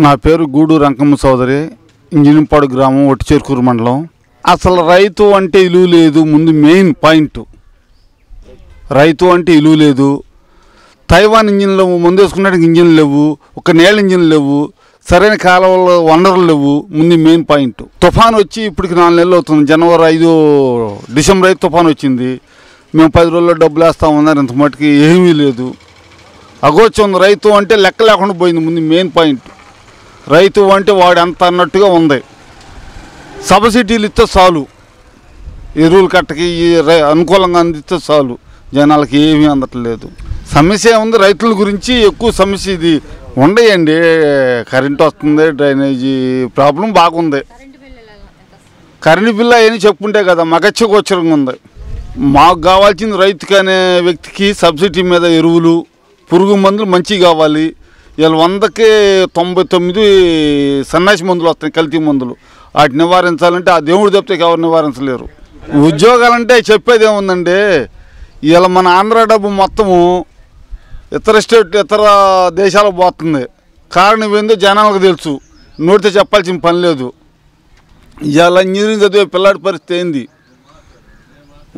నా పేరు గూడు రంకమ్మ చౌదరి, ఇంజనీపాడు గ్రామం, ఒట్టిచేరుకూరు మండలం. అసలు రైతు అంటే ఇలువ లేదు. ముందు మెయిన్ పాయింట్, రైతు అంటే ఇలువ లేదు. తైవాన్ ఇంజిన్లు ముందు వేసుకున్నట్టు ఇంజిన్లు లేవు, ఒక నేల ఇంజిన్లు లేవు, సరైన కాలువలో వనరులు లేవు. ముందు మెయిన్ పాయింట్. తుఫాన్ వచ్చి ఇప్పటికి 4 నెలలు అవుతుంది. జనవరి 5 డిసెంబర్ 5 తుఫాన్ వచ్చింది. మేము 10 రోజుల్లో డబ్బులు వేస్తామన్నారు. ఇంత మటుకి ఏమీ లేదు. అగోచం రైతు అంటే లెక్క లేకుండా పోయింది. ముందు మెయిన్ పాయింట్, రైతు అంటే వాడు ఎంత అన్నట్టుగా ఉంది. సబ్సిడీలు ఇస్తే చాలు, ఎరువులు కట్టకి అనుకూలంగా అందిస్తే చాలు. జనాలకి ఏమీ అందట్లేదు. సమస్య ఉంది రైతుల గురించి, ఎక్కువ సమస్య ఇది ఉండయండి. కరెంటు వస్తుంది, డ్రైనేజీ ప్రాబ్లం బాగుంది. కరెంటు బిల్లు అవన్నీ చెప్పుకుంటే కదా మగచ్చగోచరంగా ఉంది. మాకు కావాల్సింది రైతుకి అనే వ్యక్తికి సబ్సిడీ మీద ఎరువులు, పురుగు మందులు మంచిగా కావాలి. వీళ్ళు 100కి 99 సన్నాసి మందులు వస్తాయి, కల్తీ మందులు. వాటిని నివారించాలంటే ఆ దేవుడు తప్పితే ఎవరు నివారించలేరు. ఉద్యోగాలంటే చెప్పేది ఏముందండి, వీళ్ళ మన ఆంధ్ర డబ్బు మొత్తము ఇతర దేశాలకు పోతుంది. కారణం ఏందో జనాలకు తెలుసు, నోటితో చెప్పాల్సిన పని లేదు. ఇవాళ ఇంజనీరింగ్ చదివే పిల్లాడి పరిస్థితి ఏంది,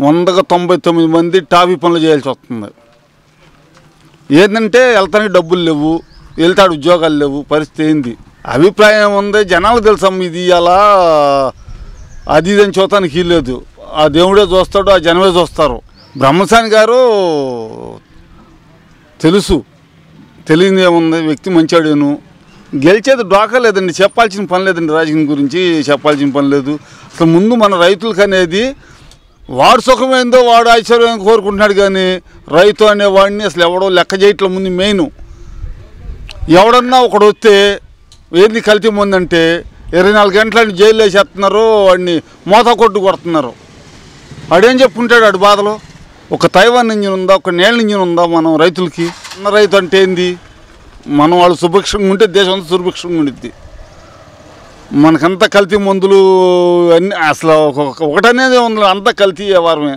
100కి 99 మంది టాపీ పనులు చేయాల్సి వస్తుంది. ఏంటంటే వెళ్తానికి డబ్బులు లేవు, వెళ్తాడు ఉద్యోగాలు లేవు. పరిస్థితి ఏంది, అభిప్రాయం ఉంది. జనాలకు తెలుసమ్మ ఇది అలా అది ఇదని చూడటానికి లేదు. ఆ దేవుడే చూస్తాడు, ఆ జనమే చూస్తారు. బ్రహ్మసాని గారు తెలుసు, తెలియని ఏముంది, వ్యక్తి మంచాడేను. గెలిచేది డోకా లేదండి, చెప్పాల్సిన పని లేదండి. రాజకీయం గురించి చెప్పాల్సిన పని లేదు. అసలు ముందు మన రైతులకు అనేది వాడు సుఖమైందో వాడు ఐశ్వర్యం కోరుకుంటున్నాడు, కానీ రైతు అనేవాడిని అసలు ఎవడో లెక్క చేయట్ల. ముందు మెయిన్ ఎవడన్నా ఒకడు వస్తే ఏంది కల్తీ ముందంటే 24 గంటలని జైలు వేసేస్తున్నారు, వాడిని మోత కొట్టు కొడుతున్నారు. వాడేం చెప్పుకుంటాడు వాడి బాధలో? ఒక తైవాన్ ఇంజిన్ ఉందా, ఒక నేల ఇంజిన్ ఉందా మనం రైతులకి? ఉన్న రైతు అంటే ఏంది, మనం వాళ్ళు సుభిక్షంగా ఉంటే దేశం అంతా సుభిక్షంగా ఉండిద్ది. మనకంతా కల్తీ మందులు అన్నీ అసలు ఒకటనేది ఉంది, అంతా కల్తీ వ్యవహారమే.